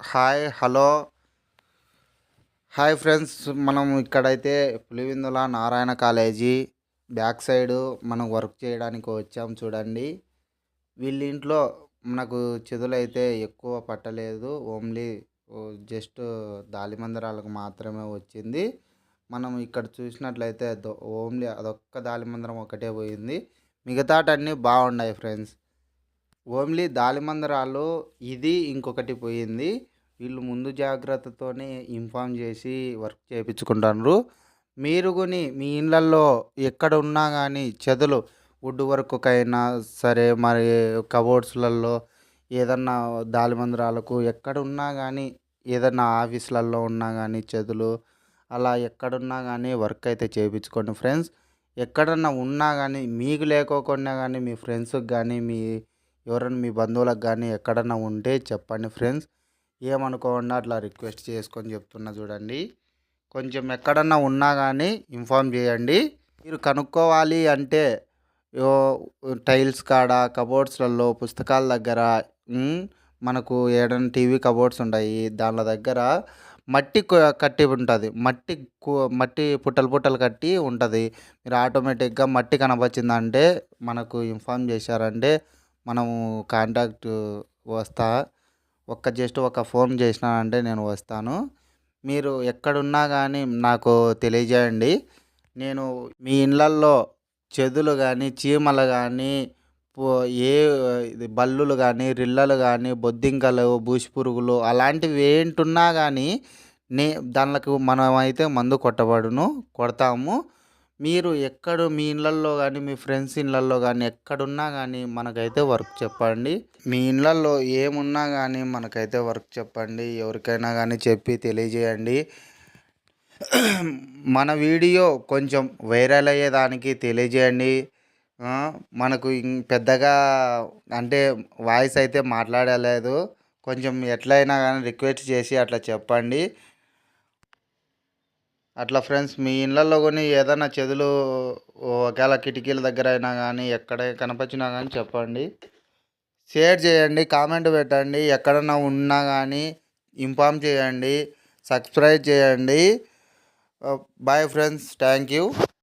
Hi hello hi friends. మనం ఇక్కడైతే Pulivendula Narayana college back side మనం వర్క్ చేయడానికి వచ్చాం చూడండి. వీళ్ళ ఇంట్లో మనకు చెదులైతే ఎక్కువ పట్టలేదు, ఓన్లీ జస్ట్ దాలిమందరాలకు మాత్రమే వచ్చింది. మనం ఇక్కడ చూసినట్లయితే ఓన్లీ అదొక్క దాలిమందరం ఒకటే పోయింది, మిగతాటన్నీ బాగున్నాయి ఫ్రెండ్స్. ఓన్లీ దాలిమందరాలు ఇది ఇంకొకటి పోయింది. వీళ్ళు ముందు జాగ్రత్తతోనే ఇన్ఫామ్ చేసి వర్క్ చేయించుకుంటారు. మీరు కొని మీ ఇళ్ళల్లో ఎక్కడ ఉన్నా కానీ చెదలు వుడ్ వర్క్కైనా సరే, మరి కబోర్డ్స్లలో ఏదన్నా దాలిమందరాలకు ఎక్కడ ఉన్నా కానీ, ఏదన్నా ఆఫీసులలో ఉన్నా కానీ చెదులు అలా ఎక్కడున్నా కానీ వర్క్ అయితే చేయించుకోండి ఫ్రెండ్స్. ఎక్కడన్నా ఉన్నా కానీ, మీకు లేకోకుండా కానీ మీ ఫ్రెండ్స్కి కానీ, ఎవరైనా మీ బంధువులకు కానీ ఎక్కడన్నా ఉంటే చెప్పండి ఫ్రెండ్స్. ఏమనుకోకుండా అట్లా రిక్వెస్ట్ చేసుకొని చెప్తున్నా చూడండి. కొంచెం ఎక్కడన్నా ఉన్నా కానీ ఇన్ఫామ్ చేయండి. మీరు కనుక్కోవాలి అంటే టైల్స్ కాడ, కబోర్డ్స్లలో, పుస్తకాల దగ్గర, మనకు ఏడన్నా టీవీ కబోర్డ్స్ ఉంటాయి, దాని దగ్గర మట్టి కట్టి ఉంటుంది, మట్టి పుట్టలు పుట్టలు కట్టి ఉంటుంది. మీరు ఆటోమేటిక్గా మట్టి కనపచ్చిందంటే మనకు ఇన్ఫామ్ చేశారంటే మనము కాంటాక్ట్ వస్తా. జస్ట్ ఒక ఫోన్ చేసినానంటే నేను వస్తాను. మీరు ఎక్కడున్నా కానీ నాకు తెలియజేయండి. నేను మీ ఇళ్ళల్లో చెదులు కానీ, చీమలు కానీ, ఏ బల్లులు కానీ, రిల్లలు కానీ, బొద్దింకలు, బూసి పురుగులు అలాంటివి ఏంటున్నా కానీ దానికి మనమైతే మందు కొడతాము. మీరు మీ ఇళ్ళల్లో కానీ, మీ ఫ్రెండ్స్ ఇళ్ళల్లో కానీ ఎక్కడున్నా కానీ మనకైతే వర్క్ చెప్పండి. మీ ఇళ్ళల్లో ఏమున్నా కానీ మనకైతే వర్క్ చెప్పండి. ఎవరికైనా కానీ చెప్పి తెలియజేయండి. మన వీడియో కొంచెం వైరల్ అయ్యేదానికి తెలియజేయండి. మనకు పెద్దగా అంటే వాయిస్ అయితే మాట్లాడలేదు, కొంచెం ఎట్లయినా కానీ రిక్వెస్ట్ చేసి అట్లా చెప్పండి. అట్లా ఫ్రెండ్స్, మీ ఇళ్ళల్లో కొని ఏదైనా చెదులు ఒకవేళ కిటికీల దగ్గర అయినా కానీ ఎక్కడ కనపచ్చినా కానీ చెప్పండి. షేర్ చేయండి, కామెంట్ పెట్టండి, ఎక్కడన్నా ఉన్నా కానీ ఇన్ఫామ్ చేయండి, సబ్స్క్రైబ్ చేయండి. Bye friends, thank you.